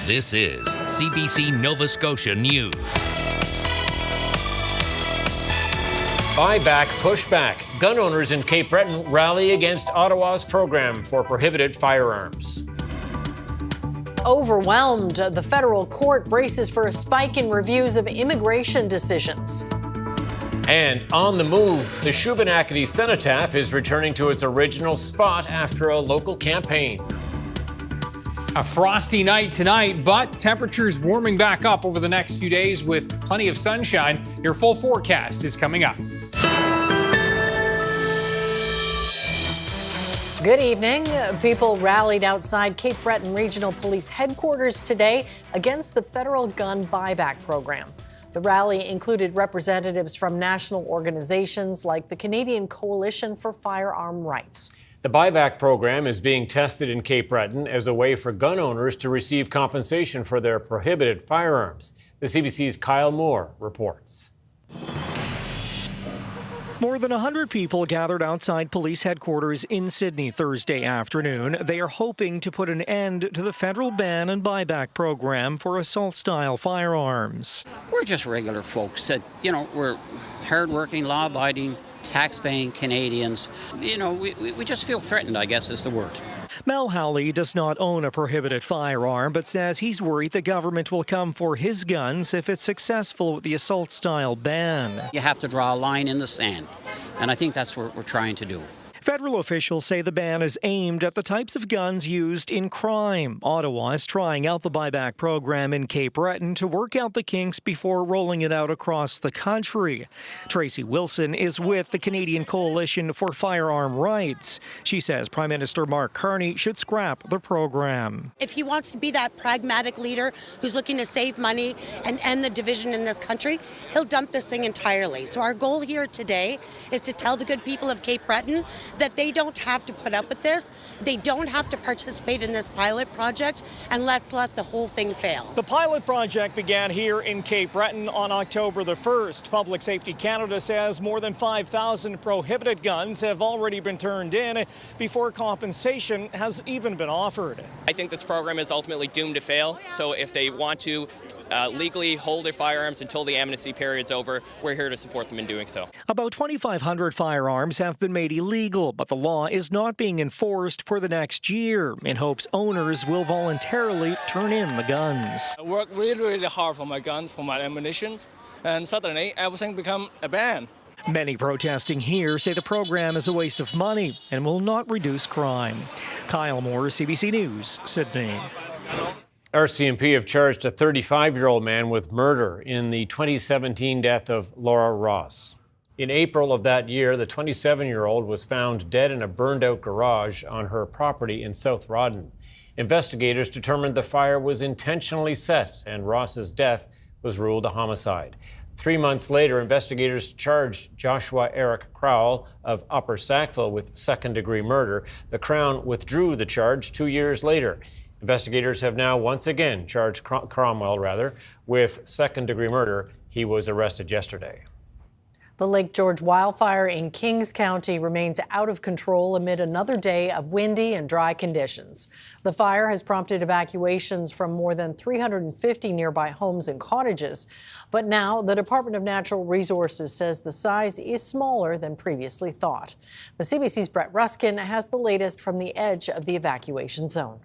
This is CBC Nova Scotia News. Buyback, pushback. Gun owners in Cape Breton rally against Ottawa's program for prohibited firearms. Overwhelmed, the federal court braces for a spike in reviews of immigration decisions. And on the move, the Shubenacadie Cenotaph is returning to its original spot after a local campaign. A frosty night tonight, but temperatures warming back up over the next few days with plenty of sunshine. Your full forecast is coming up. Good evening. People rallied outside Cape Breton Regional Police Headquarters today against the federal gun buyback program. The rally included representatives from national organizations like the Canadian Coalition for Firearm Rights. The buyback program is being tested in Cape Breton as a way for gun owners to receive compensation for their prohibited firearms. The CBC's Kyle Moore reports. More than 100 people gathered outside police headquarters in Sydney Thursday afternoon. They are hoping to put an end to the federal ban and buyback program for assault-style firearms. We're just regular folks that, we're hardworking, law-abiding, tax-paying Canadians. We just feel threatened, I guess is the word. Mel Howley does not own a prohibited firearm, but says he's worried the government will come for his guns if it's successful with the assault-style ban. You have to draw a line in the sand, and I think that's what we're trying to do. Federal officials say the ban is aimed at the types of guns used in crime. Ottawa is trying out the buyback program in Cape Breton to work out the kinks before rolling it out across the country. Tracy Wilson is with the Canadian Coalition for Firearm Rights. She says Prime Minister Mark Carney should scrap the program. If he wants to be that pragmatic leader who's looking to save money and end the division in this country, he'll dump this thing entirely. So our goal here today is to tell the good people of Cape Breton that they don't have to put up with this, they don't have to participate in this pilot project, and let's let the whole thing fail. The pilot project began here in Cape Breton on October the 1st. Public Safety Canada says more than 5,000 prohibited guns have already been turned in before compensation has even been offered. I think this program is ultimately doomed to fail, so if they want to legally hold their firearms until the amnesty period's over, we're here to support them in doing so. About 2,500 firearms have been made illegal, but the law is not being enforced for the next year in hopes owners will voluntarily turn in the guns. I worked really hard for my guns, for my ammunition, and suddenly everything become a ban. Many protesting here say the program is a waste of money and will not reduce crime. Kyle Moore, CBC News, Sydney. RCMP have charged a 35-year-old man with murder in the 2017 death of Laura Ross. In April of that year, the 27-year-old was found dead in a burned-out garage on her property in South Rawdon. Investigators determined the fire was intentionally set, and Ross's death was ruled a homicide. 3 months later, investigators charged Joshua Eric Crowell of Upper Sackville with second-degree murder. The Crown withdrew the charge 2 years later. Investigators have now once again charged Cromwell with second-degree murder. He was arrested yesterday. The Lake George wildfire in Kings County remains out of control amid another day of windy and dry conditions. The fire has prompted evacuations from more than 350 nearby homes and cottages. But now the Department of Natural Resources says the size is smaller than previously thought. The CBC's Brett Ruskin has the latest from the edge of the evacuation zone.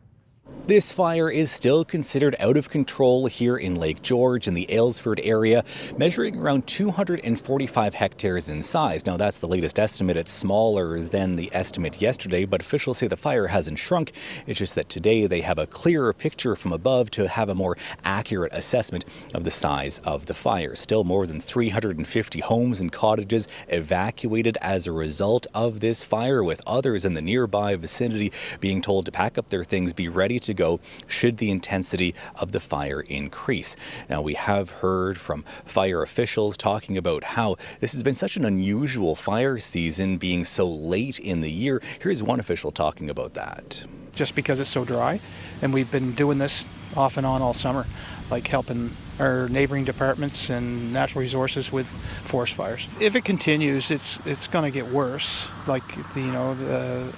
This fire is still considered out of control here in Lake George in the Aylesford area, measuring around 245 hectares in size. Now, that's the latest estimate. It's smaller than the estimate yesterday, but officials say the fire hasn't shrunk. It's just that today they have a clearer picture from above to have a more accurate assessment of the size of the fire. Still more than 350 homes and cottages evacuated as a result of this fire, with others in the nearby vicinity being told to pack up their things, be ready to go should the intensity of the fire increase. Now, we have heard from fire officials talking about how this has been such an unusual fire season, being so late in the year. Here's one official talking about that. Just because it's so dry, and we've been doing this off and on all summer, like helping our neighboring departments and natural resources with forest fires. If it continues, it's going to get worse. Like, the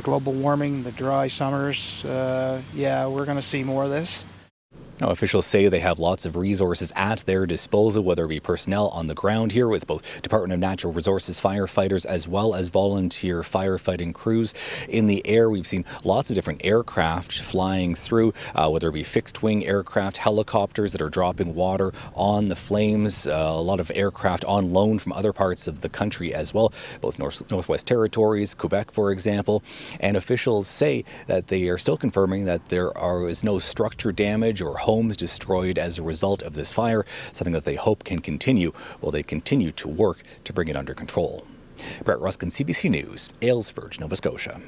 global warming, the dry summers, we're going to see more of this. Now, officials say they have lots of resources at their disposal, whether it be personnel on the ground here with both Department of Natural Resources firefighters as well as volunteer firefighting crews. In the air, we've seen lots of different aircraft flying through, whether it be fixed-wing aircraft, helicopters that are dropping water on the flames, a lot of aircraft on loan from other parts of the country as well, both Northwest Territories, Quebec, for example. And officials say that they are still confirming that there is no structure damage or homes destroyed as a result of this fire, something that they hope can continue while they continue to work to bring it under control. Brett Ruskin, CBC News, Aylesford, Nova Scotia.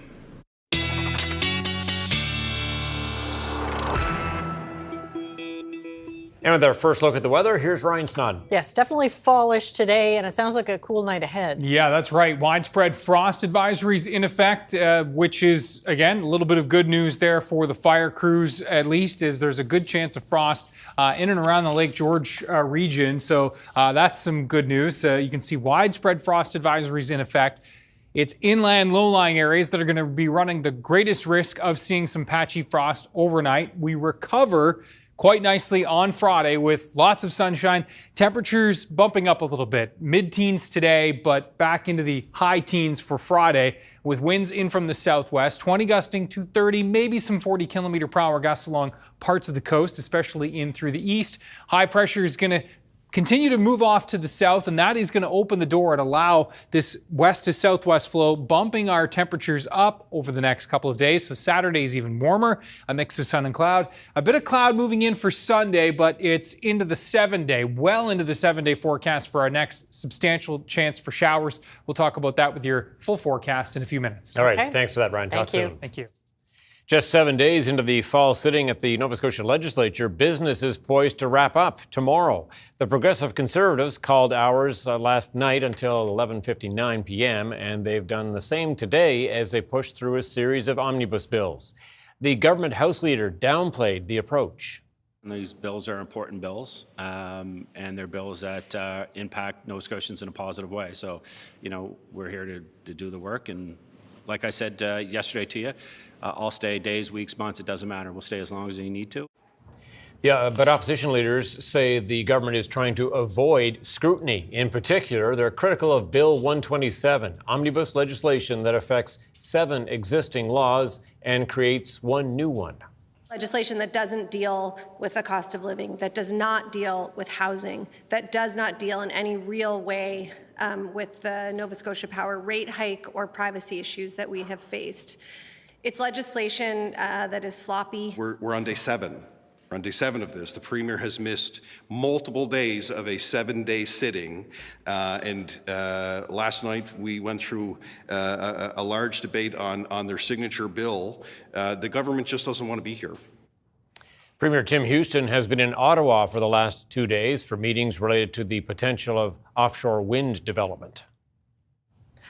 And with our first look at the weather, here's Ryan Snoddon. Yes, definitely fallish today, and it sounds like a cool night ahead. Yeah, that's right. Widespread frost advisories in effect, which is, again, a little bit of good news there for the fire crews, at least, as there's a good chance of frost in and around the Lake George region. So that's some good news. You can see widespread frost advisories in effect. It's inland low-lying areas that are going to be running the greatest risk of seeing some patchy frost overnight. We recover quite nicely on Friday with lots of sunshine. Temperatures bumping up a little bit. Mid-teens today, but back into the high teens for Friday with winds in from the southwest, 20 gusting to 30, maybe some 40 kilometer per hour gusts along parts of the coast, especially in through the east. High pressure is going to continue to move off to the south, and that is going to open the door and allow this west to southwest flow, bumping our temperatures up over the next couple of days. So Saturday is even warmer, a mix of sun and cloud. A bit of cloud moving in for Sunday, but it's into the 7-day, well into the 7-day forecast for our next substantial chance for showers. We'll talk about that with your full forecast in a few minutes. All right, thanks for that, Ryan. Talk soon. Thank you. Just 7 days into the fall sitting at the Nova Scotia Legislature, business is poised to wrap up tomorrow. The Progressive Conservatives called hours last night until 11:59 p.m., and they've done the same today as they push through a series of omnibus bills. The government House leader downplayed the approach. These bills are important bills, and they're bills that impact Nova Scotians in a positive way. So, we're here to do the work, and like I said yesterday to you, I'll stay days, weeks, months, it doesn't matter. We'll stay as long as you need to. Yeah, but opposition leaders say the government is trying to avoid scrutiny. In particular, they're critical of Bill 127, omnibus legislation that affects 7 existing laws and creates 1 new one. Legislation that doesn't deal with the cost of living, that does not deal with housing, that does not deal in any real way with the Nova Scotia Power rate hike or privacy issues that we have faced. It's legislation that is sloppy. We're on day 7. We're on day 7 of this. The Premier has missed multiple days of a 7-day sitting. And last night we went through a large debate on their signature bill. The government just doesn't want to be here. Premier Tim Houston has been in Ottawa for the last 2 days for meetings related to the potential of offshore wind development.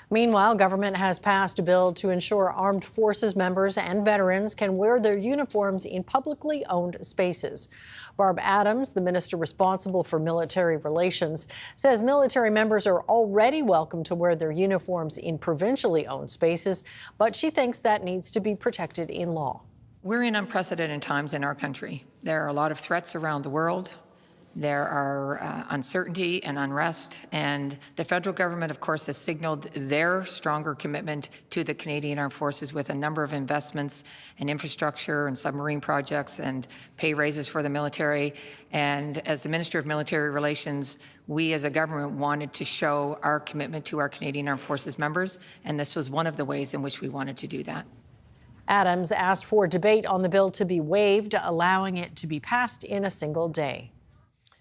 Meanwhile, government has passed a bill to ensure armed forces members and veterans can wear their uniforms in publicly owned spaces. Barb Adams, the minister responsible for military relations, says military members are already welcome to wear their uniforms in provincially owned spaces, but she thinks that needs to be protected in law. We're in unprecedented times in our country. There are a lot of threats around the world. There are uncertainty and unrest, and the federal government, of course, has signaled their stronger commitment to the Canadian Armed Forces with a number of investments in infrastructure and submarine projects and pay raises for the military. And as the Minister of Military Relations, we as a government wanted to show our commitment to our Canadian Armed Forces members, and this was one of the ways in which we wanted to do that. Adams asked for debate on the bill to be waived, allowing it to be passed in a single day.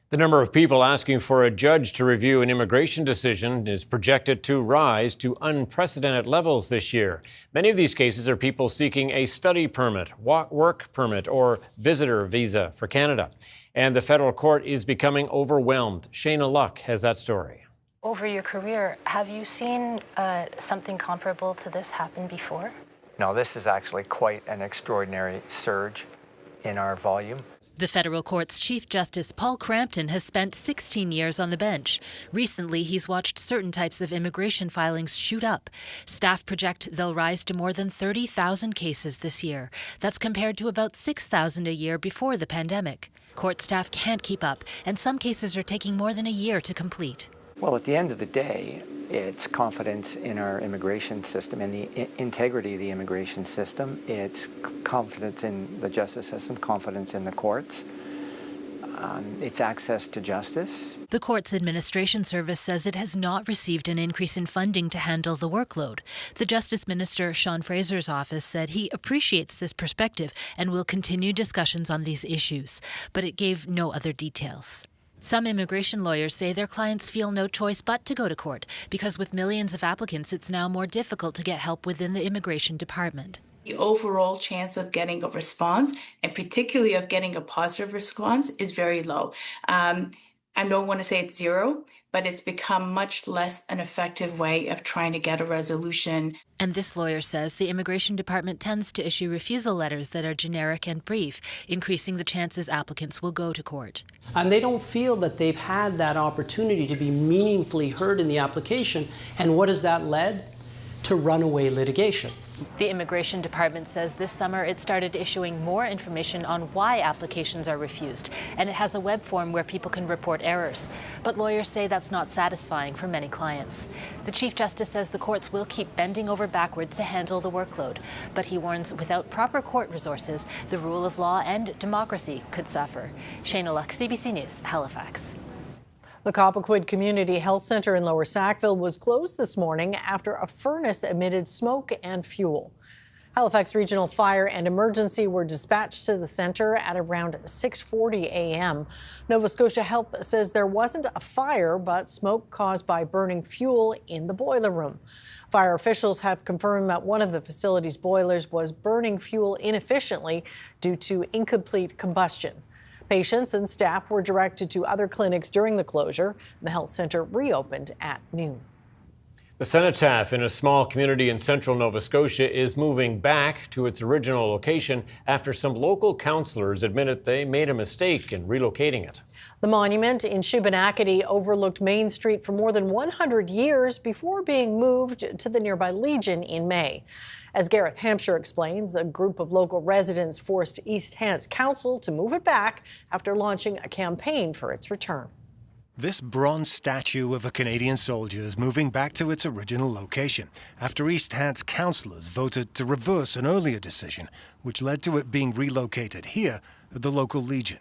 The number of people asking for a judge to review an immigration decision is projected to rise to unprecedented levels this year. Many of these cases are people seeking a study permit, work permit, or visitor visa for Canada. And the federal court is becoming overwhelmed. Shayna Luck has that story. Over your career, have you seen something comparable to this happen before? No, this is actually quite an extraordinary surge in our volume. The federal court's Chief Justice Paul Crampton has spent 16 years on the bench. Recently, he's watched certain types of immigration filings shoot up. Staff project they'll rise to more than 30,000 cases this year. That's compared to about 6,000 a year before the pandemic. Court staff can't keep up, and some cases are taking more than a year to complete. Well, at the end of the day, it's confidence in our immigration system and the integrity of the immigration system. It's confidence in the justice system, confidence in the courts. It's access to justice. The court's administration service says it has not received an increase in funding to handle the workload. The Justice Minister, Sean Fraser's office, said he appreciates this perspective and will continue discussions on these issues, but it gave no other details. Some immigration lawyers say their clients feel no choice but to go to court because with millions of applicants, it's now more difficult to get help within the immigration department. The overall chance of getting a response, and particularly of getting a positive response, is very low. I don't want to say it's zero, but it's become much less an effective way of trying to get a resolution. And this lawyer says the immigration department tends to issue refusal letters that are generic and brief, increasing the chances applicants will go to court. And they don't feel that they've had that opportunity to be meaningfully heard in the application. And what has that led? To runaway litigation. The Immigration Department says this summer it started issuing more information on why applications are refused, and it has a web form where people can report errors. But lawyers say that's not satisfying for many clients. The Chief Justice says the courts will keep bending over backwards to handle the workload, but he warns without proper court resources, the rule of law and democracy could suffer. Shayna Luck, CBC News, Halifax. The Cobequid Community Health Center in Lower Sackville was closed this morning after a furnace emitted smoke and fuel. Halifax Regional Fire and Emergency were dispatched to the center at around 6:40 a.m. Nova Scotia Health says there wasn't a fire, but smoke caused by burning fuel in the boiler room. Fire officials have confirmed that one of the facility's boilers was burning fuel inefficiently due to incomplete combustion. Patients and staff were directed to other clinics during the closure. The health center reopened at noon. The cenotaph in a small community in central Nova Scotia is moving back to its original location after some local councillors admitted they made a mistake in relocating it. The monument in Shubenacadie overlooked Main Street for more than 100 years before being moved to the nearby Legion in May. As Gareth Hampshire explains, a group of local residents forced East Hants Council to move it back after launching a campaign for its return. This bronze statue of a Canadian soldier is moving back to its original location after East Hants councillors voted to reverse an earlier decision, which led to it being relocated here at the local Legion.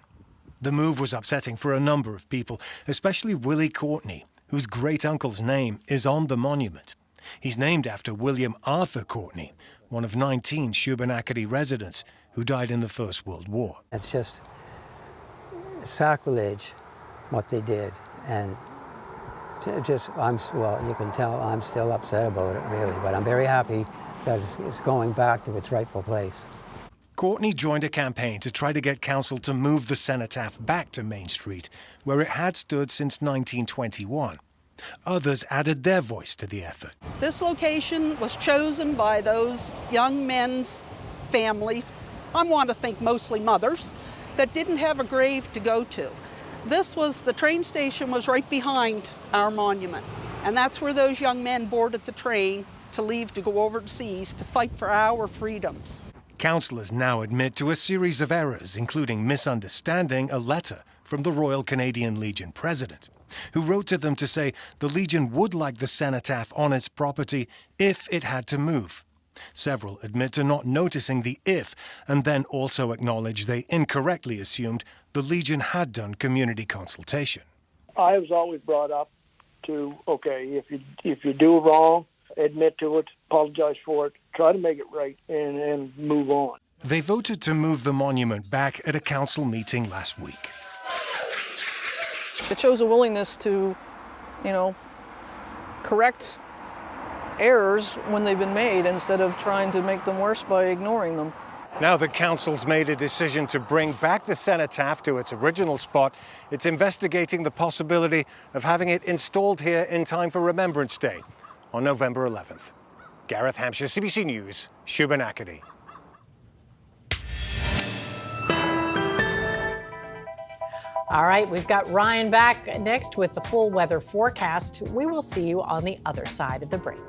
The move was upsetting for a number of people, especially Willie Courtney, whose great-uncle's name is on the monument. He's named after William Arthur Courtney, one of 19 Shubenacadie residents who died in the First World War. It's just sacrilege what they did, and well, you can tell I'm still upset about it, really, but I'm very happy that it's going back to its rightful place. Courtney joined a campaign to try to get council to move the cenotaph back to Main Street, where it had stood since 1921. Others added their voice to the effort. This location was chosen by those young men's families, I want to think mostly mothers, that didn't have a grave to go to. The train station was right behind our monument, and that's where those young men boarded the train to leave to go overseas to fight for our freedoms. Councillors now admit to a series of errors, including misunderstanding a letter from the Royal Canadian Legion president, who wrote to them to say the Legion would like the cenotaph on its property if it had to move. Several admit to not noticing the if, and then also acknowledge they incorrectly assumed the Legion had done community consultation. I was always brought up to, okay, if you do wrong, admit to it, apologize for it, try to make it right, and move on. They voted to move the monument back at a council meeting last week. It shows a willingness to, correct errors when they've been made instead of trying to make them worse by ignoring them. Now that council's made a decision to bring back the cenotaph to its original spot, it's investigating the possibility of having it installed here in time for Remembrance Day on November 11th. Gareth Hampshire, CBC News, Shubenacadie. All right, we've got Ryan back next with the full weather forecast. We will see you on the other side of the break.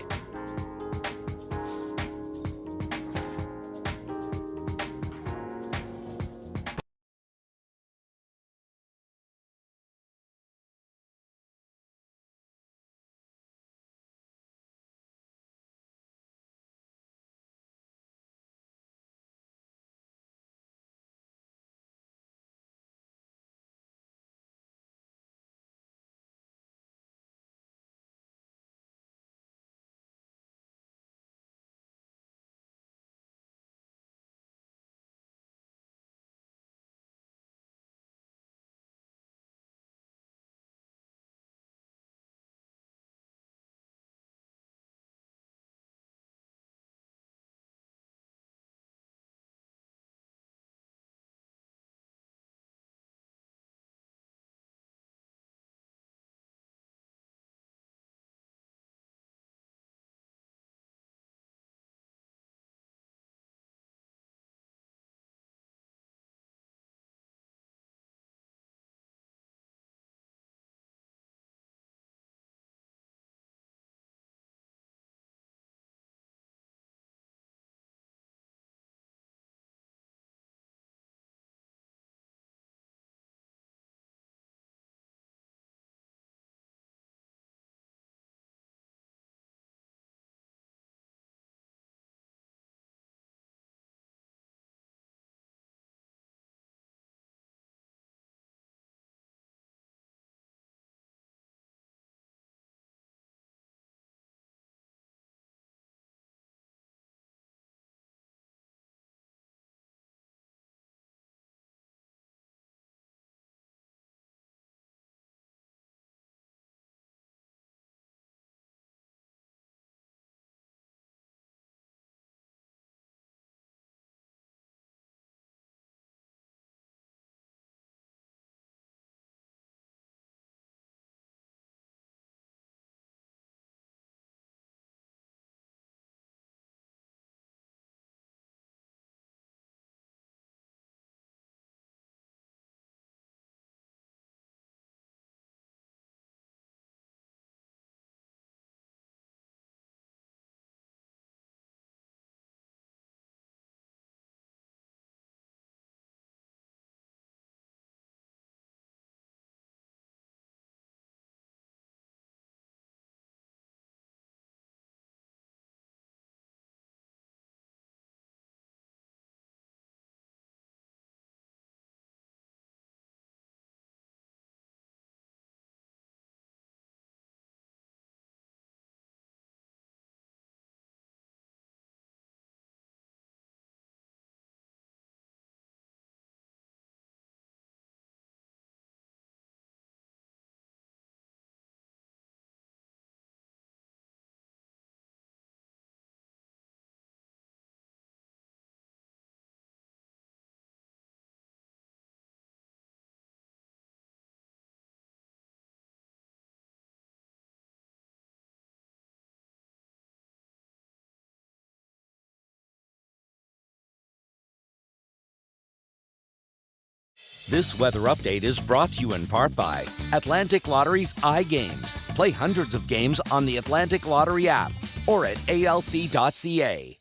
This weather update is brought to you in part by Atlantic Lottery's iGames. Play hundreds of games on the Atlantic Lottery app or at alc.ca.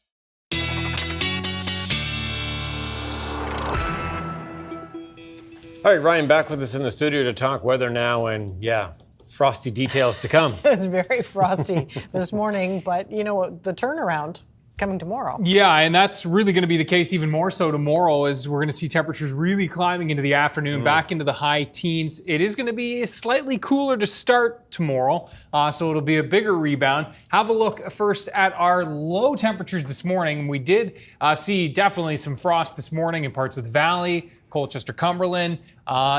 All right, Ryan, back with us in the studio to talk weather now, and frosty details to come. It's very frosty this morning, but you know what? The turnaround is coming tomorrow. Yeah, and that's really going to be the case even more so tomorrow, as we're going to see temperatures really climbing into the afternoon, back into the high teens. It is going to be slightly cooler to start tomorrow, so it'll be a bigger rebound. Have a look first at our low temperatures this morning. We did see definitely some frost this morning in parts of the valley, Colchester, Cumberland,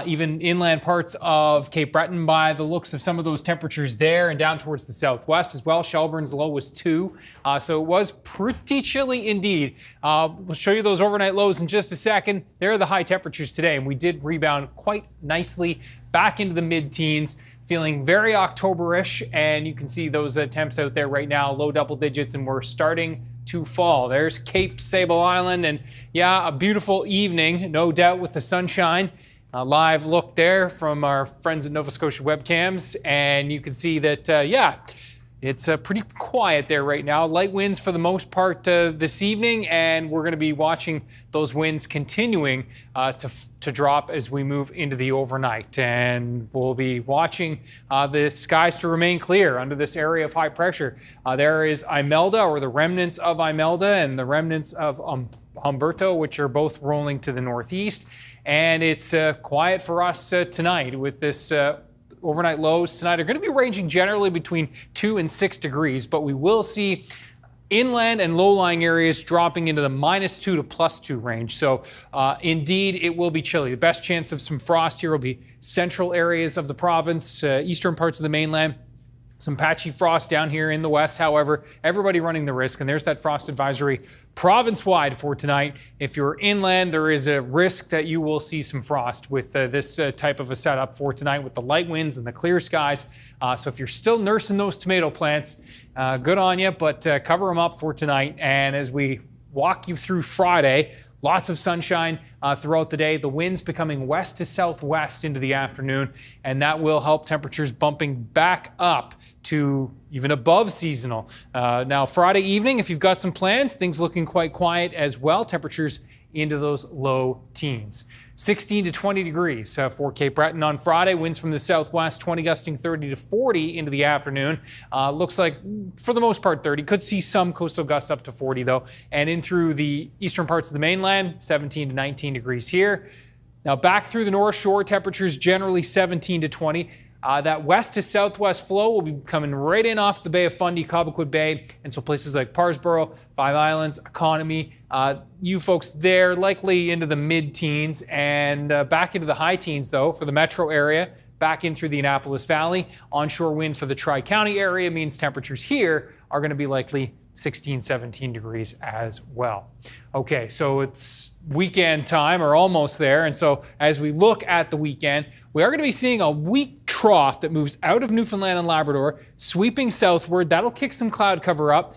even inland parts of Cape Breton by the looks of some of those temperatures there, and down towards the southwest as well. Shelburne's low was 2, so it was pretty chilly indeed. We'll show you those overnight lows in just a second. There are the high temperatures today, and we did rebound quite nicely back into the mid-teens, feeling very October-ish, and you can see those temps out there right now, low double digits, and we're starting to fall. There's Cape Sable Island, and a beautiful evening, no doubt, with the sunshine. A live look there from our friends at Nova Scotia webcams, and you can see that, it's pretty quiet there right now. Light winds for the most part this evening, and we're going to be watching those winds continuing to drop as we move into the overnight. And we'll be watching the skies to remain clear under this area of high pressure. There is Imelda, or the remnants of Imelda, and the remnants of Humberto, which are both rolling to the northeast. And it's quiet for us tonight with this overnight lows tonight are going to be ranging generally between 2 and 6 degrees, but we will see inland and low-lying areas dropping into the -2 to +2 range. So indeed, it will be chilly. The best chance of some frost here will be central areas of the province, eastern parts of the mainland. Some patchy frost down here in the west. However, everybody running the risk, and there's that frost advisory province-wide for tonight. If you're inland, there is a risk that you will see some frost with this type of a setup for tonight with the light winds and the clear skies. So if you're still nursing those tomato plants, good on you, but cover them up for tonight. And as we walk you through Friday, lots of sunshine throughout the day. The winds becoming west to southwest into the afternoon, and that will help temperatures bumping back up to even above seasonal. Now, Friday evening, if you've got some plans, things looking quite quiet as well. Temperatures into those low teens. 16 to 20 degrees for Cape Breton on Friday. Winds from the southwest, 20 gusting 30 to 40 into the afternoon. Looks like, for the most part, 30. Could see some coastal gusts up to 40, though. And in through the eastern parts of the mainland, 17 to 19 degrees here. Now, back through the North Shore, temperatures generally 17 to 20. That west to southwest flow will be coming right in off the Bay of Fundy, Cobequid Bay, and so places like Parsboro, Five Islands, Economy, you folks there likely into the mid-teens, and back into the high teens, though, for the metro area, back in through the Annapolis Valley. Onshore wind for the Tri-County area means temperatures here are going to be likely 16, 17 degrees as well. Okay, so it's weekend time, or almost there, and so as we look at the weekend, we are going to be seeing a weak trough that moves out of Newfoundland and Labrador, sweeping southward. That'll kick some cloud cover up.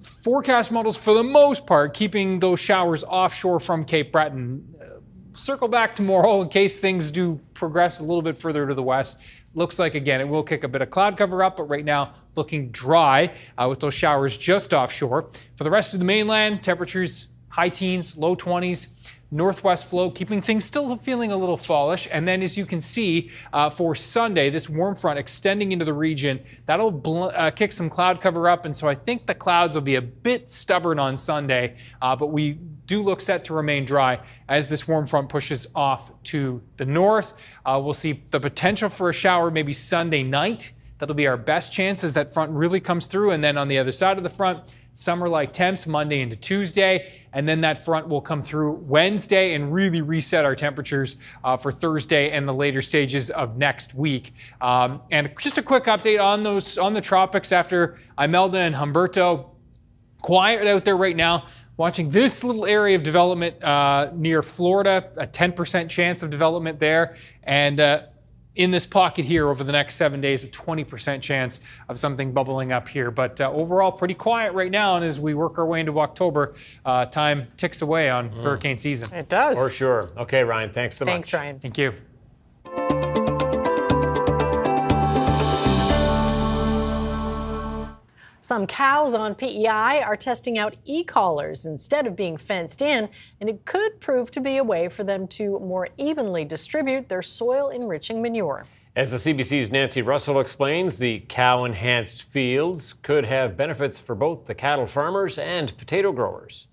Forecast models, for the most part, keeping those showers offshore from Cape Breton. Circle back tomorrow in case things do progress a little bit further to the west. Looks like, again, it will kick a bit of cloud cover up, but right now looking dry with those showers just offshore. For the rest of the mainland, temperatures high teens, low 20s. Northwest flow, keeping things still feeling a little fallish. And then, as you can see, for Sunday, this warm front extending into the region, that'll kick some cloud cover up. And so I think the clouds will be a bit stubborn on Sunday, but we do look set to remain dry as this warm front pushes off to the north. We'll see the potential for a shower maybe Sunday night. That'll be our best chance as that front really comes through. And then on the other side of the front, summer-like temps Monday into Tuesday, and then that front will come through Wednesday and really reset our temperatures for Thursday and the later stages of next week. And just a quick update on the tropics after Imelda and Humberto. Quiet out there right now. Watching this little area of development near Florida, a 10% chance of development there, and in this pocket here over the next 7 days, a 20% chance of something bubbling up here. But overall, pretty quiet right now. And as we work our way into October, time ticks away on hurricane season. It does. For sure. Okay, Ryan, thanks so much. Thanks, Ryan. Thank you. Some cows on PEI are testing out e-collars instead of being fenced in, and it could prove to be a way for them to more evenly distribute their soil-enriching manure. As the CBC's Nancy Russell explains, the cow-enhanced fields could have benefits for both the cattle farmers and potato growers.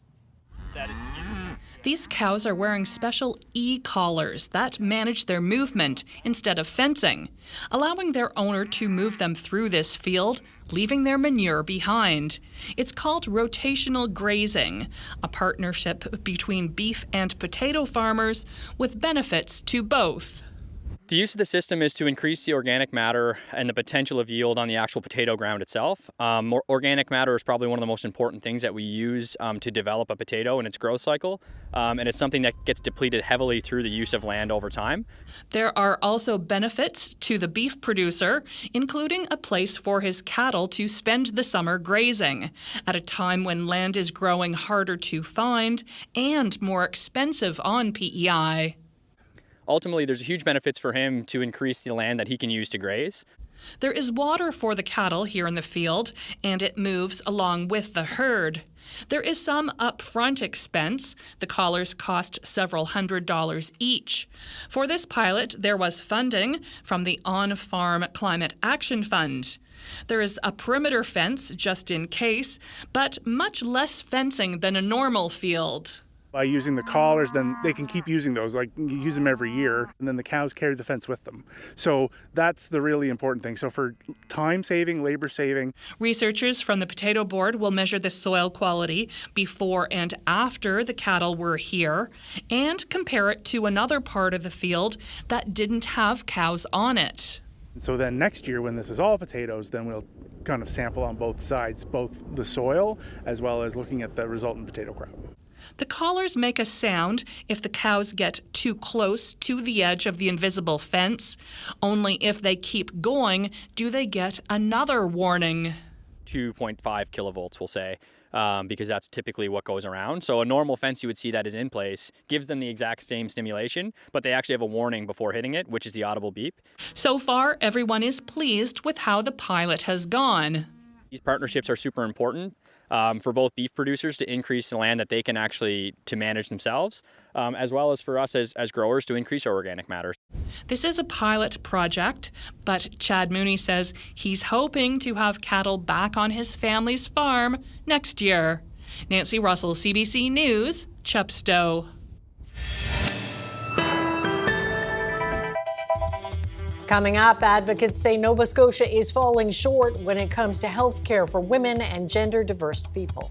These cows are wearing special e-collars that manage their movement instead of fencing, allowing their owner to move them through this field, leaving their manure behind. It's called rotational grazing, a partnership between beef and potato farmers with benefits to both. The use of the system is to increase the organic matter and the potential of yield on the actual potato ground itself. Organic matter is probably one of the most important things that we use to develop a potato in its growth cycle, and it's something that gets depleted heavily through the use of land over time. There are also benefits to the beef producer, including a place for his cattle to spend the summer grazing, at a time when land is growing harder to find and more expensive on PEI. Ultimately, there's huge benefits for him to increase the land that he can use to graze. There is water for the cattle here in the field, and it moves along with the herd. There is some upfront expense. The collars cost several $100s each. For this pilot, there was funding from the On-Farm Climate Action Fund. There is a perimeter fence just in case, but much less fencing than a normal field. By using the collars, then they can keep using those, like you use them every year, and then the cows carry the fence with them. So that's the really important thing. So for time saving, labor saving. Researchers from the Potato Board will measure the soil quality before and after the cattle were here and compare it to another part of the field that didn't have cows on it. So then next year, when this is all potatoes, then we'll kind of sample on both sides, both the soil as well as looking at the resultant potato crop. The collars make a sound if the cows get too close to the edge of the invisible fence. Only if they keep going do they get another warning. 2.5 kilovolts, we'll say, because that's typically what goes around. So a normal fence you would see that is in place gives them the exact same stimulation, but they actually have a warning before hitting it, which is the audible beep. So far, everyone is pleased with how the pilot has gone. These partnerships are super important for both beef producers to increase the land that they can actually to manage themselves, as well as for us as growers to increase our organic matter. This is a pilot project, but Chad Mooney says he's hoping to have cattle back on his family's farm next year. Nancy Russell, CBC News, Chepstow. Coming up, advocates say Nova Scotia is falling short when it comes to health care for women and gender-diverse people.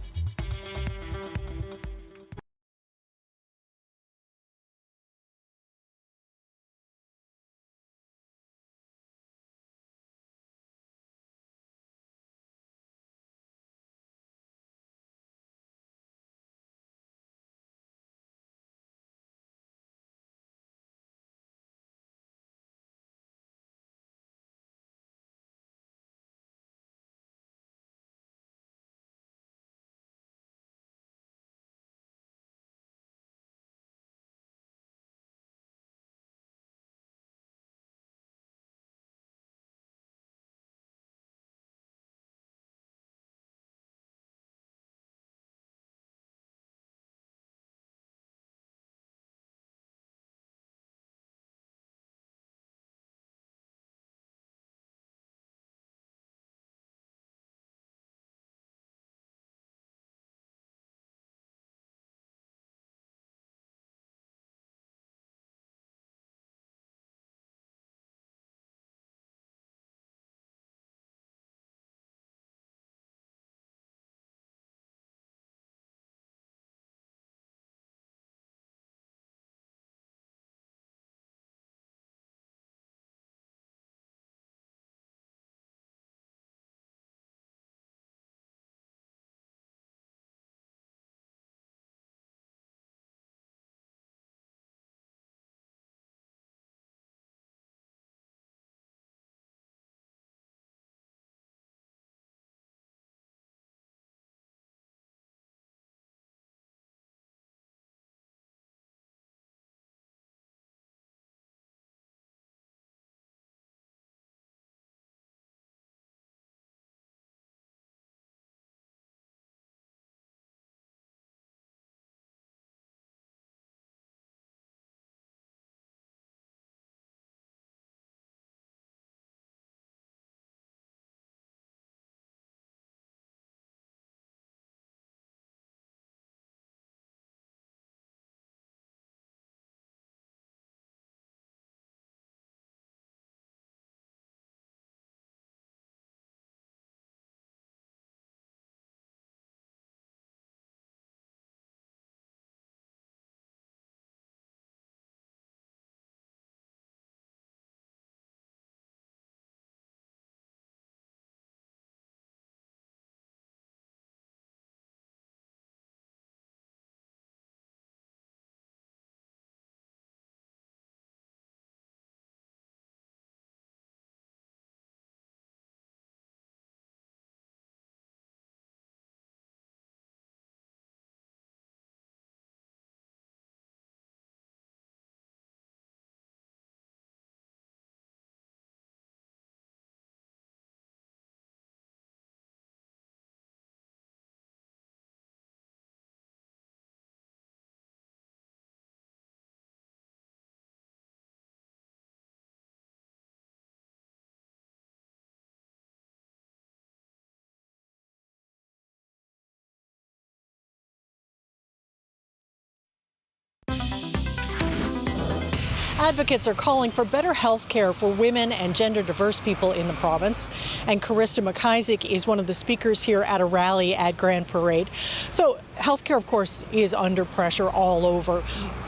Advocates are calling for better health care for women and gender diverse people in the province. And Carista McIsaac is one of the speakers here at a rally at Grand Parade. So health care, of course, is under pressure all over.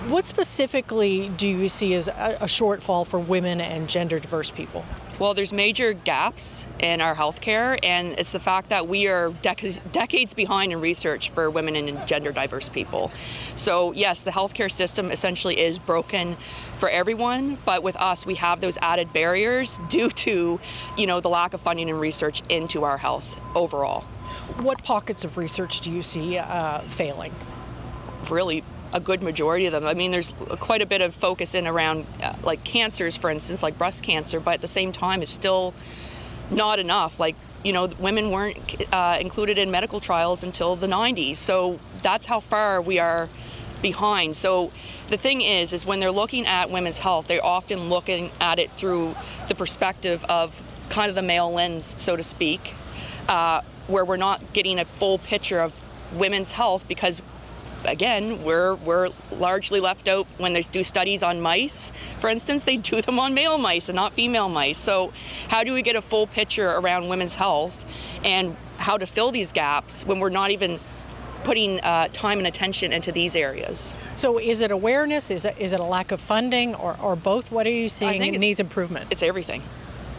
What specifically do you see as a shortfall for women and gender diverse people? Well, there's major gaps in our healthcare, and it's the fact that we are decades behind in research for women and gender diverse people. So yes, the healthcare system essentially is broken for everyone, but with us, we have those added barriers due to, the lack of funding and research into our health overall. What pockets of research do you see failing? Really, a good majority of them. I mean, there's quite a bit of focus in around like cancers, for instance, like breast cancer, but at the same time, it's still not enough. Like, women weren't included in medical trials until the 90s. So that's how far we are behind. So the thing is when they're looking at women's health, they're often looking at it through the perspective of kind of the male lens, so to speak, where we're not getting a full picture of women's health because again, we're largely left out when they do studies on mice. For instance, they do them on male mice and not female mice. So how do we get a full picture around women's health and how to fill these gaps when we're not even putting time and attention into these areas? So is it awareness? Is it a lack of funding or both? What are you seeing needs improvement? It's everything.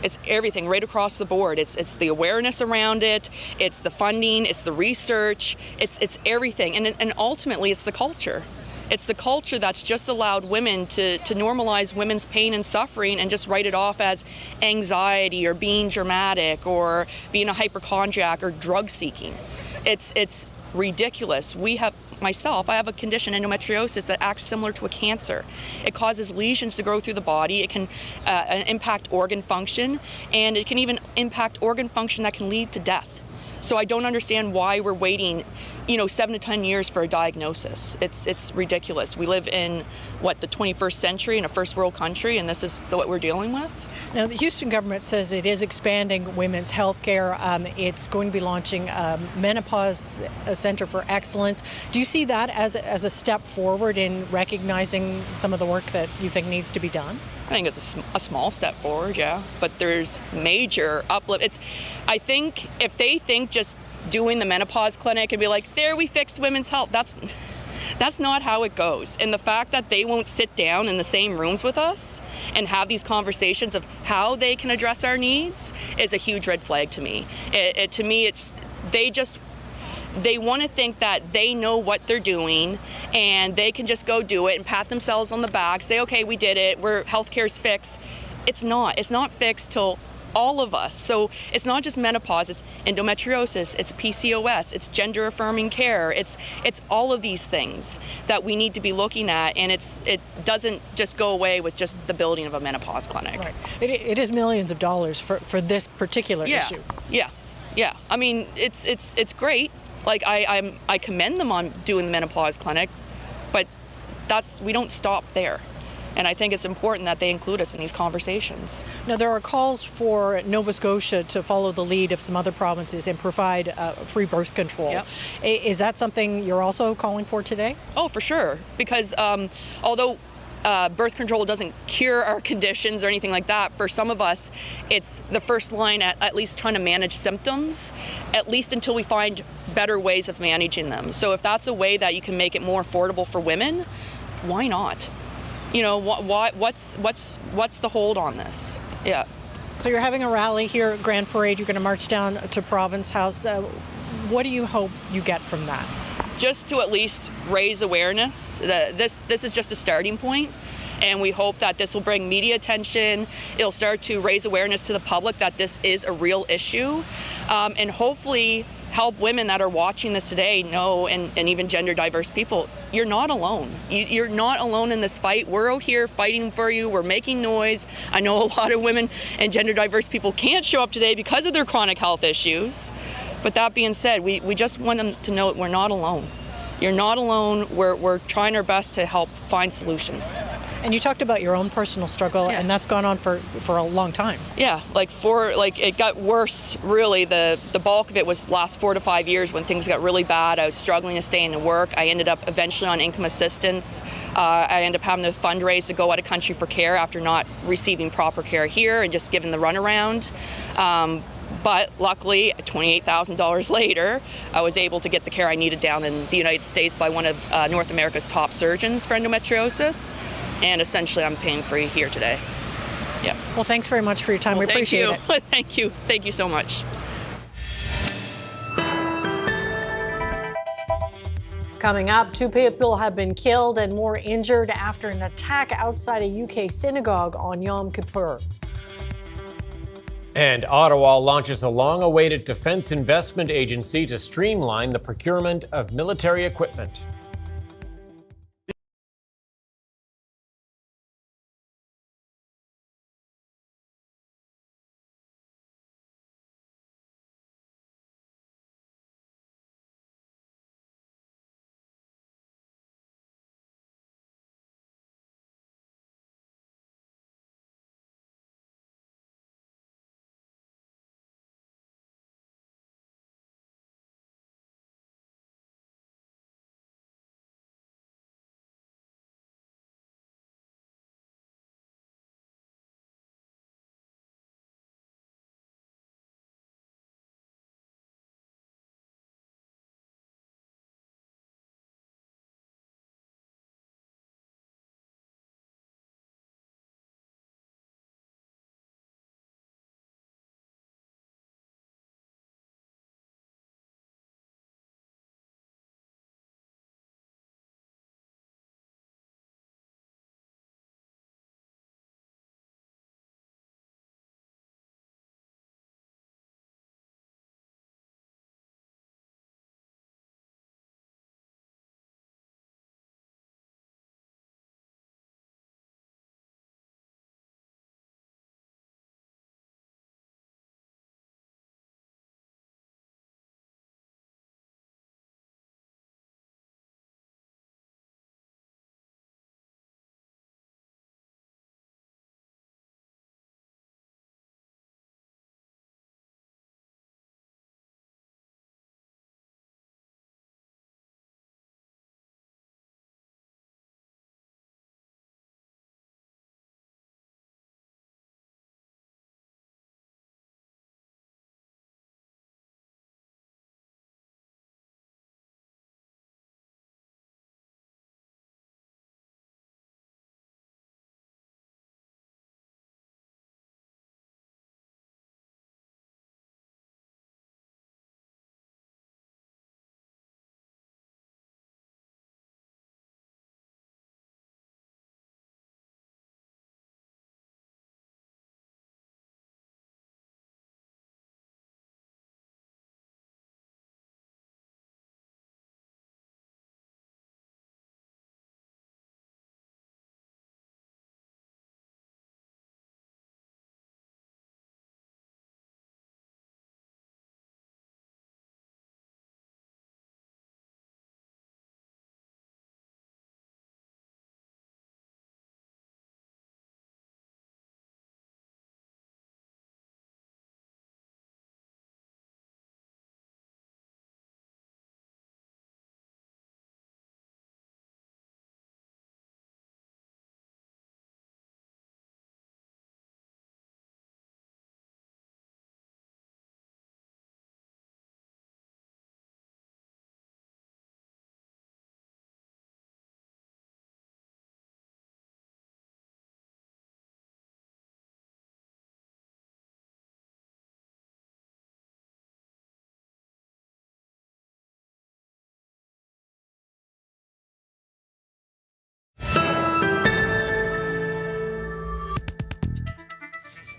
It's everything right across the board. It's the awareness around it, it's the funding, it's the research, it's everything. And ultimately it's the culture. It's the culture that's just allowed women to normalize women's pain and suffering and just write it off as anxiety or being dramatic or being a hypochondriac or drug seeking. It's ridiculous. I have a condition, endometriosis, that acts similar to a cancer. It causes lesions to grow through the body. It can impact organ function, and it can even impact organ function that can lead to death. So I don't understand why we're waiting, 7 to 10 years for a diagnosis. It's ridiculous. We live in, the 21st century in a first world country, and this is what we're dealing with? Now, the Houston government says it is expanding women's health care. It's going to be launching a menopause center for excellence. Do you see that as a step forward in recognizing some of the work that you think needs to be done? I think it's a small step forward, yeah. But there's major uplift. I think if they think just doing the menopause clinic and be like, there, we fixed women's health, that's not how it goes. And the fact that they won't sit down in the same rooms with us and have these conversations of how they can address our needs is a huge red flag to me. To me, they want to think that they know what they're doing and they can just go do it and pat themselves on the back, say, okay, we did it, healthcare's fixed. It's not fixed till all of us. So it's not just menopause, it's endometriosis, it's PCOS, it's gender affirming care, it's all of these things that we need to be looking at, and it doesn't just go away with just the building of a menopause clinic. Right. It is millions of dollars for this particular issue. Yeah. I mean, it's great. Like I commend them on doing the menopause clinic, but we don't stop there. And I think it's important that they include us in these conversations. Now, there are calls for Nova Scotia to follow the lead of some other provinces and provide free birth control. Yep. Is that something you're also calling for today? Oh, for sure. Because although birth control doesn't cure our conditions or anything like that, for some of us, it's the first line at least trying to manage symptoms, at least until we find better ways of managing them. So if that's a way that you can make it more affordable for women, why not? What's the hold on this? Yeah. So you're having a rally here at Grand Parade. You're going to march down to Province House. What do you hope you get from that? Just to at least raise awareness. This is just a starting point, and we hope that this will bring media attention. It'll start to raise awareness to the public that this is a real issue, and hopefully help women that are watching this today know, and even gender diverse people, you're not alone. You're not alone in this fight. We're out here fighting for you. We're making noise. I know a lot of women and gender diverse people can't show up today because of their chronic health issues. But that being said, we just want them to know that we're not alone. You're not alone. We're trying our best to help find solutions. And you talked about your own personal struggle, and that's gone on for a long time. Yeah, it got worse, really. The bulk of it was last 4 to 5 years when things got really bad. I was struggling to stay into work. I ended up eventually on income assistance. I ended up having to fundraise to go out of country for care after not receiving proper care here and just given the runaround. But luckily, $28,000 later, I was able to get the care I needed down in the United States by one of North America's top surgeons for endometriosis. And essentially, I'm pain free here today. Yeah. Well, thanks very much for your time. We appreciate it. Thank you. Thank you so much. Coming up, 2 people have been killed and more injured after an attack outside a UK synagogue on Yom Kippur. And Ottawa launches a long-awaited defense investment agency to streamline the procurement of military equipment.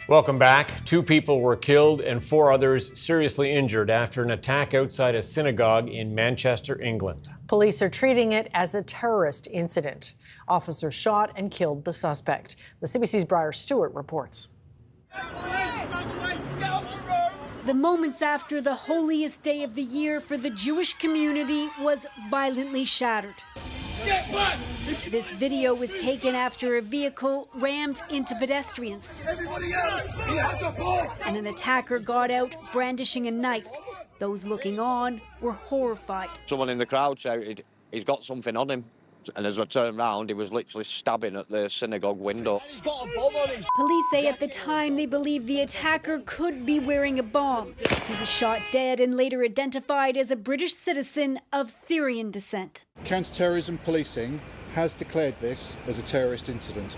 Welcome back. 2 people were killed and 4 others seriously injured after an attack outside a synagogue in Manchester, England. Police are treating it as a terrorist incident. Officers shot and killed the suspect. The CBC's Briar Stewart reports. The moments after the holiest day of the year for the Jewish community was violently shattered. This video was taken after a vehicle rammed into pedestrians. And an attacker got out brandishing a knife. Those looking on were horrified. Someone in the crowd shouted, "He's got something on him." And as I turned round, he was literally stabbing at the synagogue window. Police say at the time they believe the attacker could be wearing a bomb. He was shot dead and later identified as a British citizen of Syrian descent. Counter-terrorism policing has declared this as a terrorist incident.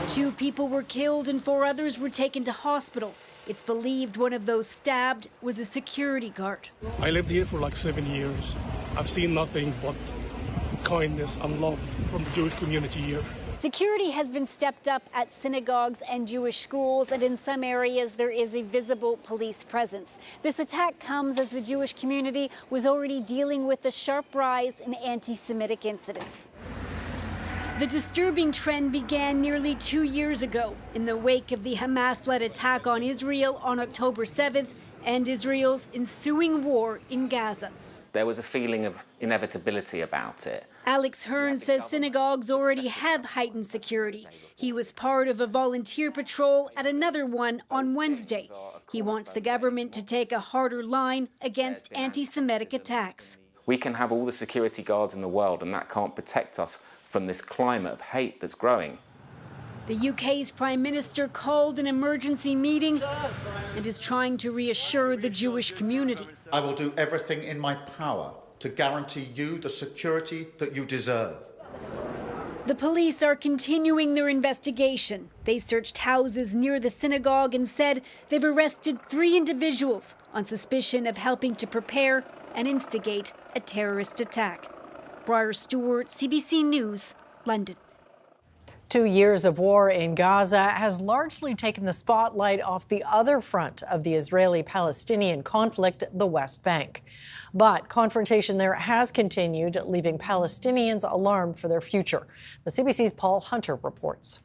2 people were killed and 4 others were taken to hospital. It's believed one of those stabbed was a security guard. I lived here for like 7 years. I've seen nothing but kindness and love from the Jewish community here. Security has been stepped up at synagogues and Jewish schools, and in some areas there is a visible police presence. This attack comes as the Jewish community was already dealing with a sharp rise in anti-Semitic incidents. The disturbing trend began nearly 2 years ago in the wake of the Hamas-led attack on Israel on October 7th and Israel's ensuing war in Gaza. There was a feeling of inevitability about it. Alex Hearn says synagogues already have heightened security. He was part of a volunteer patrol at another one on Wednesday. He wants the government to take a harder line against anti-Semitic attacks. We can have all the security guards in the world, and that can't protect us from this climate of hate that's growing. The UK's Prime Minister called an emergency meeting and is trying to reassure the Jewish community. I will do everything in my power to guarantee you the security that you deserve. The police are continuing their investigation. They searched houses near the synagogue and said they've arrested 3 individuals on suspicion of helping to prepare and instigate a terrorist attack. Briar Stewart, CBC News, London. 2 years of war in Gaza has largely taken the spotlight off the other front of the Israeli-Palestinian conflict, the West Bank. But confrontation there has continued, leaving Palestinians alarmed for their future. The CBC's Paul Hunter reports.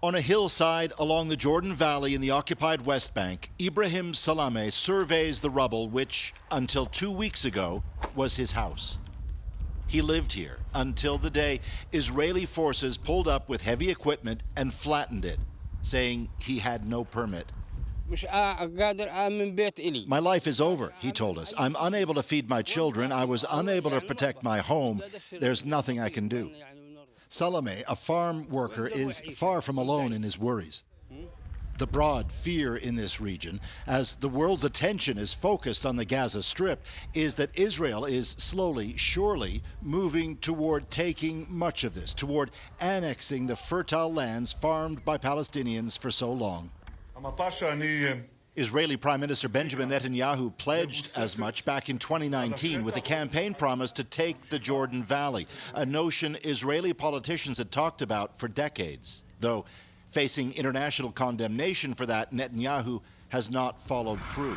On a hillside along the Jordan Valley in the occupied West Bank, Ibrahim Salameh surveys the rubble which, until 2 weeks ago, was his house. He lived here until the day Israeli forces pulled up with heavy equipment and flattened it, saying he had no permit. My life is over, he told us. I'm unable to feed my children. I was unable to protect my home. There's nothing I can do. Salameh, a farm worker, is far from alone in his worries. The broad fear in this region, as the world's attention is focused on the Gaza Strip, is that Israel is slowly, surely moving toward taking much of this, toward annexing the fertile lands farmed by Palestinians for so long. Israeli Prime Minister Benjamin Netanyahu pledged as much back in 2019 with a campaign promise to take the Jordan Valley, a notion Israeli politicians had talked about for decades, though facing international condemnation for that, Netanyahu has not followed through.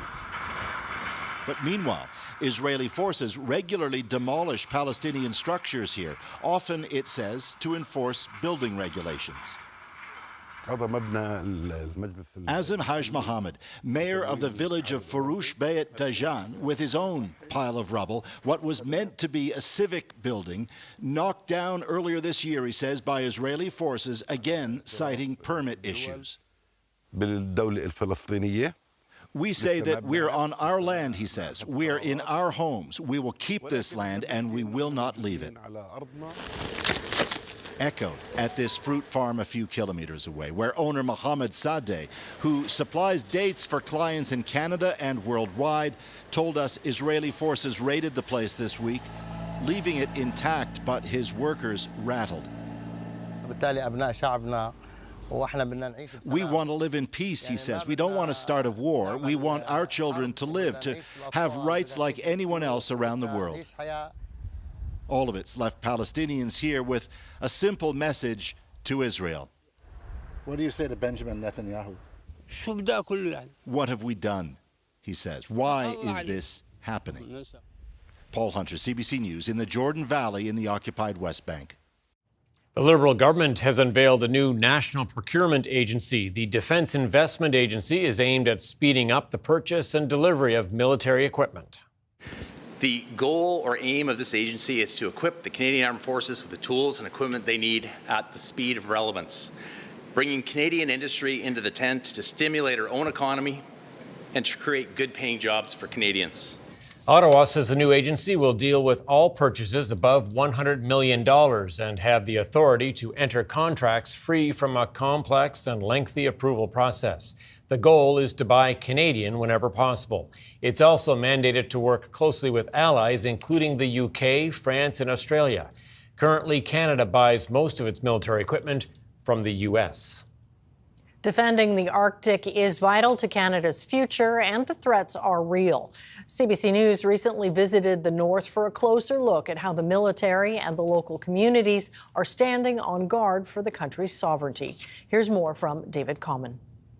But meanwhile, Israeli forces regularly demolish Palestinian structures here, often, it says, to enforce building regulations. Azim Haj Mohammed, mayor of the village of Furush Beit Dajan, with his own pile of rubble, what was meant to be a civic building, knocked down earlier this year, he says, by Israeli forces, again citing permit issues. We say that we're on our land, he says. We're in our homes. We will keep this land and we will not leave it. Echoed at this fruit farm a few kilometers away, where owner Mohammed Sadeh, who supplies dates for clients in Canada and worldwide, told us Israeli forces raided the place this week, leaving it intact, but his workers rattled. We want to live in peace, he says. We don't want to start a war. We want our children to live, to have rights like anyone else around the world. All of it's left Palestinians here with a simple message to Israel. What do you say to Benjamin Netanyahu? What have we done, he says. Why is this happening? Paul Hunter, CBC News, in the Jordan Valley in the occupied West Bank. The Liberal government has unveiled a new national procurement agency. The Defense Investment Agency is aimed at speeding up the purchase and delivery of military equipment. The goal or aim of this agency is to equip the Canadian Armed Forces with the tools and equipment they need at the speed of relevance, bringing Canadian industry into the tent to stimulate our own economy and to create good-paying jobs for Canadians. Ottawa says the new agency will deal with all purchases above $100 million and have the authority to enter contracts free from a complex and lengthy approval process. The goal is to buy Canadian whenever possible. It's also mandated to work closely with allies, including the UK, France, and Australia. Currently, Canada buys most of its military equipment from the US. Defending the Arctic is vital to Canada's future, and the threats are real. CBC News recently visited the North for a closer look at how the military and the local communities are standing on guard for the country's sovereignty. Here's more from David Common.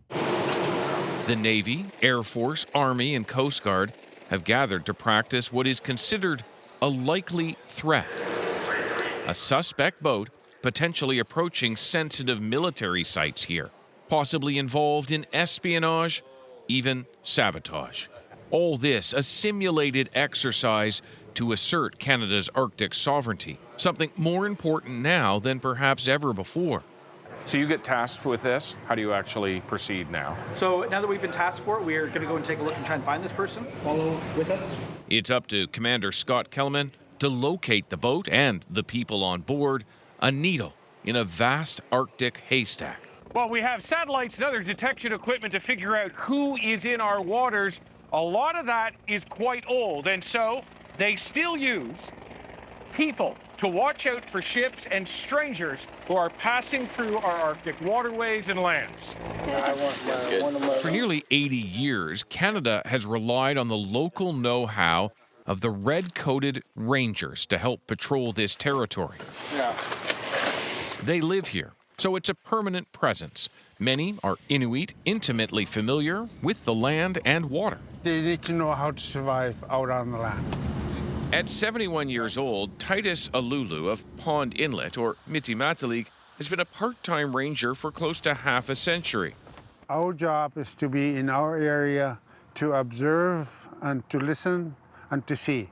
The Navy, Air Force, Army, and Coast Guard have gathered to practice what is considered a likely threat. A suspect boat potentially approaching sensitive military sites here, possibly involved in espionage, even sabotage. All this a simulated exercise to assert Canada's Arctic sovereignty, something more important now than perhaps ever before. So you get tasked with this. How do you actually proceed now? So now that we've been tasked for it, we're going to go and take a look and try and find this person. Follow with us. It's up to Commander Scott Kellerman to locate the boat and the people on board, a needle in a vast Arctic haystack. Well, we have satellites and other detection equipment to figure out who is in our waters. A lot of that is quite old, and so they still use people to watch out for ships and strangers who are passing through our Arctic waterways and lands. That's good. For nearly 80 years, Canada has relied on the local know-how of the red-coated rangers to help patrol this territory. Yeah. They live here, so it's a permanent presence. Many are Inuit, intimately familiar with the land and water. They need to know how to survive out on the land. At 71 years old, Titus Alulu of Pond Inlet, or Mitimatalik, has been a part-time ranger for close to half a century. Our job is to be in our area to observe and to listen and to see.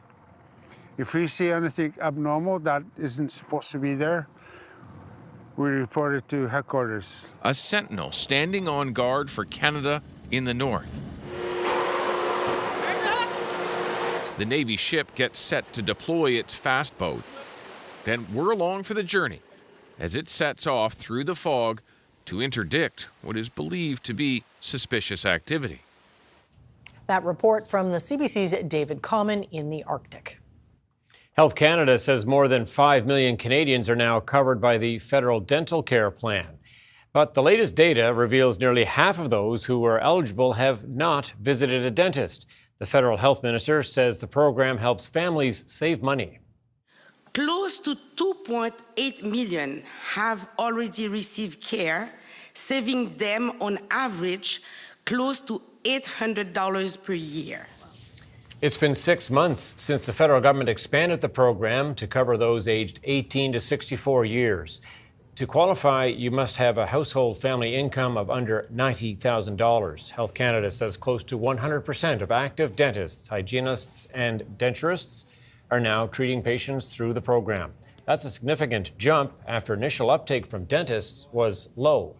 If we see anything abnormal that isn't supposed to be there, we report it to headquarters. A sentinel standing on guard for Canada in the north. The Navy ship gets set to deploy its fast boat. Then we're along for the journey as it sets off through the fog to interdict what is believed to be suspicious activity. That report from the CBC's David Common in the Arctic. Health Canada says more than 5 million Canadians are now covered by the federal dental care plan. But the latest data reveals nearly half of those who were eligible have not visited a dentist. The federal health minister says the program helps families save money. Close to 2.8 million have already received care, saving them on average close to $800 per year. It's been 6 months since the federal government expanded the program to cover those aged 18 to 64 years. To qualify, you must have a household family income of under $90,000. Health Canada says close to 100% of active dentists, hygienists, and denturists are now treating patients through the program. That's a significant jump after initial uptake from dentists was low.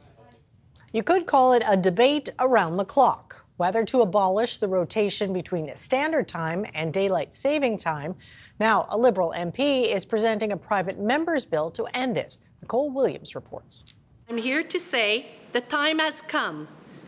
You could call it a debate around the clock, whether to abolish the rotation between standard time and daylight saving time. Now, a Liberal MP is presenting a private member's bill to end it. Nicole Williams reports. I'm here to say the time has come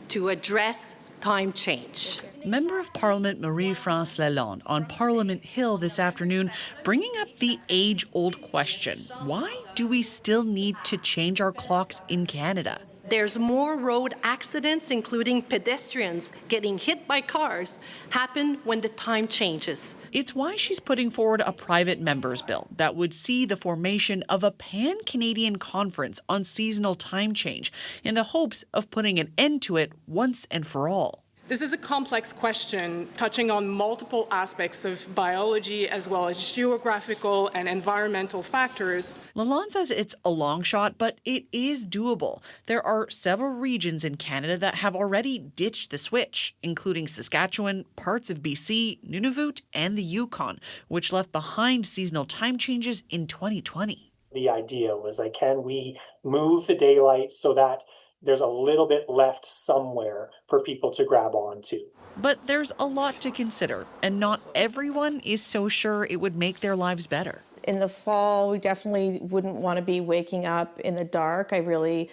to address time change. Member of Parliament Marie-France Lalonde on Parliament Hill this afternoon, bringing up the age-old question. Why do we still need to change our clocks in Canada? There's more road accidents, including pedestrians getting hit by cars, happen when the time changes. It's why she's putting forward a private member's bill that would see the formation of a pan-Canadian conference on seasonal time change in the hopes of putting an end to it once and for all. This is a complex question touching on multiple aspects of biology as well as geographical and environmental factors. Lalonde says it's a long shot, but it is doable. There are several regions in Canada that have already ditched the switch, including Saskatchewan, parts of BC, Nunavut, and the Yukon, which left behind seasonal time changes in 2020. The idea was, like, can we move the daylight so that there's a little bit left somewhere for people to grab onto? But there's a lot to consider, and not everyone is so sure it would make their lives better. In the fall, we definitely wouldn't want to be waking up in the dark. I really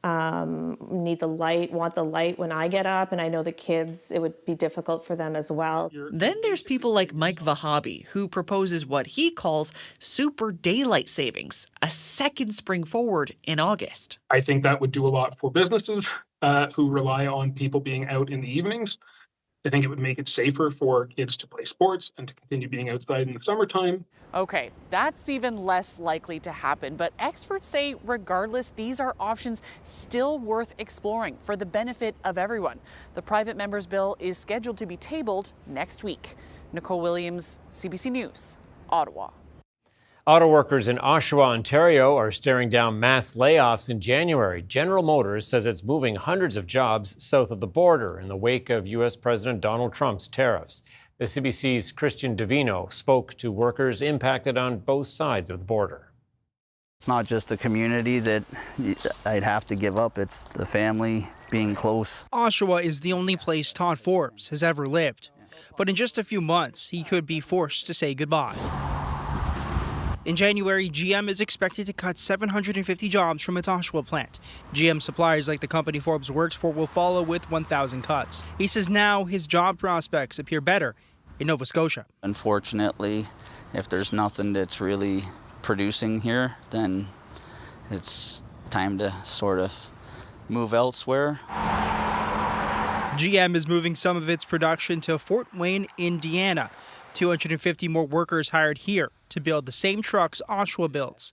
need the light, want the light when I get up, and I know the kids, it would be difficult for them as well. Then there's people like Mike Vahabi, who proposes what he calls super daylight savings, a second spring forward in August. I think that would do a lot for businesses who rely on people being out in the evenings. I think it would make it safer for kids to play sports and to continue being outside in the summertime. Okay, that's even less likely to happen, but experts say regardless, these are options still worth exploring for the benefit of everyone. The private members bill is scheduled to be tabled next week. Nicole Williams, CBC News, Ottawa. Auto workers in Oshawa, Ontario are staring down mass layoffs in January. General Motors says it's moving hundreds of jobs south of the border in the wake of U.S. President Donald Trump's tariffs. The CBC's Christian Davino spoke to workers impacted on both sides of the border. It's not just a community that I'd have to give up, it's the family, being close. Oshawa is the only place Todd Forbes has ever lived. But in just a few months, he could be forced to say goodbye. In January, GM is expected to cut 750 jobs from its Oshawa plant. GM suppliers like the company Forbes works for will follow with 1,000 cuts. He says now his job prospects appear better in Nova Scotia. Unfortunately, if there's nothing that's really producing here, then it's time to sort of move elsewhere. GM is moving some of its production to Fort Wayne, Indiana. 250 more workers hired here to build the same trucks Oshawa builds.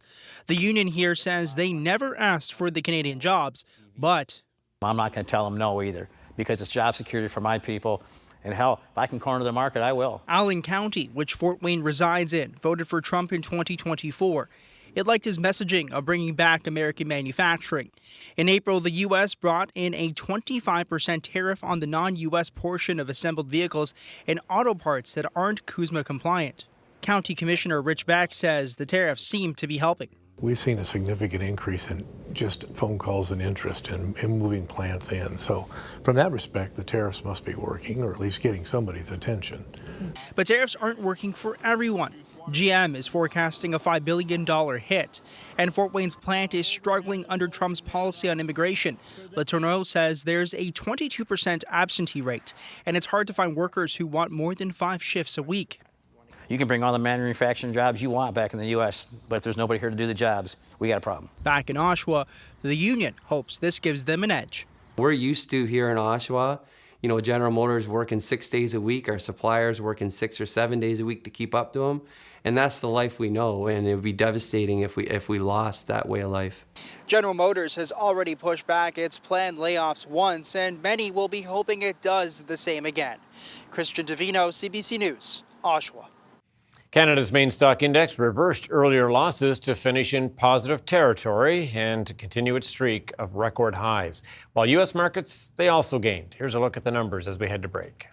The union here says they never asked for the Canadian jobs, but I'm not going to tell them no either, because it's job security for my people. And hell, if I can corner the market, I will. Allen County, which Fort Wayne resides in, voted for Trump in 2024. It liked his messaging of bringing back American manufacturing. In April, the U.S. brought in a 25% tariff on the non-U.S. portion of assembled vehicles and auto parts that aren't CUSMA compliant. County Commissioner Rich Beck says the tariffs seem to be helping. We've seen a significant increase in just phone calls and interest in moving plants in. So from that respect, the tariffs must be working, or at least getting somebody's attention. But tariffs aren't working for everyone. GM is forecasting a $5 billion hit, and Fort Wayne's plant is struggling under Trump's policy on immigration. Letourneau says there's a 22% absentee rate, and it's hard to find workers who want more than 5 shifts a week. You can bring all the manufacturing jobs you want back in the U.S., but if there's nobody here to do the jobs, we got a problem. Back in Oshawa, the union hopes this gives them an edge. We're used to here in Oshawa, General Motors working 6 days a week, our suppliers working 6 or 7 days a week to keep up to them. And that's the life we know, and it would be devastating if we lost that way of life. General Motors has already pushed back its planned layoffs once, and many will be hoping it does the same again. Christian Davino, CBC News, Oshawa. Canada's main stock index reversed earlier losses to finish in positive territory and to continue its streak of record highs. While U.S. markets, they also gained. Here's a look at the numbers as we head to break.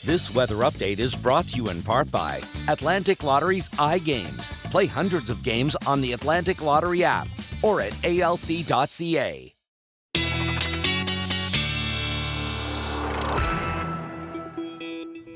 This weather update is brought to you in part by Atlantic Lottery's iGames. Play hundreds of games on the Atlantic Lottery app or at alc.ca.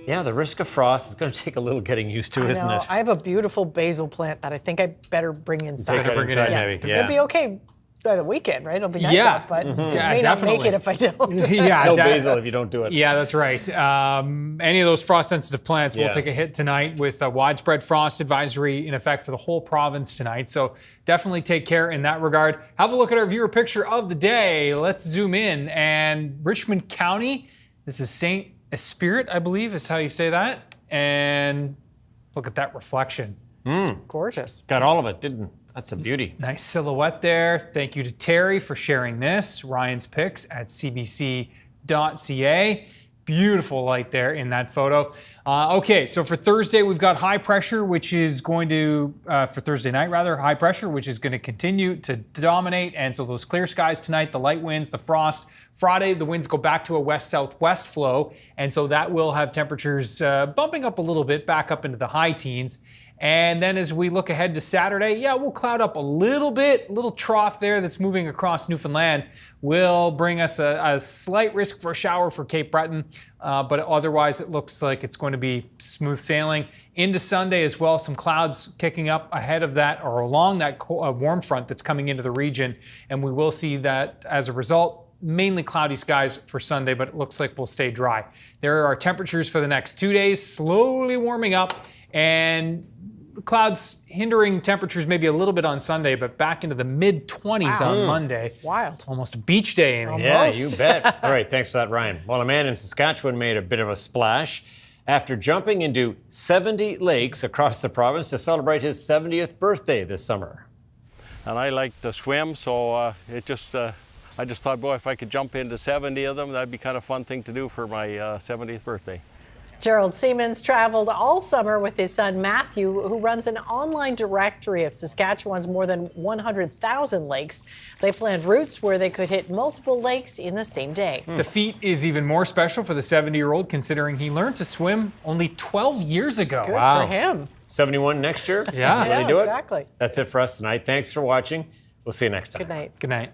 Yeah, the risk of frost is going to take a little getting used to, isn't it? I have a beautiful basil plant that I think I better bring inside. Take it inside, maybe. Yeah. It'll be okay by the weekend, right? It'll be nice Yeah. out, but Mhm. it Yeah, may not definitely. make it if I don't. Yeah, no basil if you don't do it. Yeah, that's right. Any of those frost-sensitive plants will Yeah. take a hit tonight with a widespread frost advisory in effect for the whole province tonight. So definitely take care in that regard. Have a look at our viewer picture of the day. Let's zoom in. And Richmond County, this is St. Esprit, I believe is how you say that. And look at that reflection. Gorgeous. Got all of it, didn't? That's a beauty. Nice silhouette there. Thank you to Terry for sharing this. Ryan's Picks at cbc.ca. Beautiful light there in that photo. Okay, so for Thursday, we've got high pressure, which is going to, for Thursday night rather, high pressure, which is going to continue to dominate. And so those clear skies tonight, the light winds, the frost. Friday, the winds go back to a west-southwest flow. And so that will have temperatures bumping up a little bit, back up into the high teens. And then as we look ahead to Saturday, yeah, we'll cloud up a little bit, little trough there that's moving across Newfoundland will bring us a slight risk for a shower for Cape Breton, but otherwise it looks like it's going to be smooth sailing. Into Sunday as well, some clouds kicking up ahead of that or along that warm front that's coming into the region, and we will see that as a result. Mainly cloudy skies for Sunday, but it looks like we'll stay dry. There are temperatures for the next 2 days, slowly warming up, and clouds hindering temperatures maybe a little bit on Sunday, but back into the mid-20s on Monday. Wild. Almost a beach day. Amy. Yeah, you bet. All right, thanks for that, Ryan. Well, a man in Saskatchewan made a bit of a splash after jumping into 70 lakes across the province to celebrate his 70th birthday this summer. And I like to swim, so I just thought, boy, if I could jump into 70 of them, that'd be kind of a fun thing to do for my 70th birthday. Gerald Siemens traveled all summer with his son Matthew, who runs an online directory of Saskatchewan's more than 100,000 lakes. They planned routes where they could hit multiple lakes in the same day. The feat is even more special for the 70-year-old, considering he learned to swim only 12 years ago. Good for him. 71 next year? Yeah. Will he do it? Exactly. That's it for us tonight. Thanks for watching. We'll see you next time. Good night. Good night.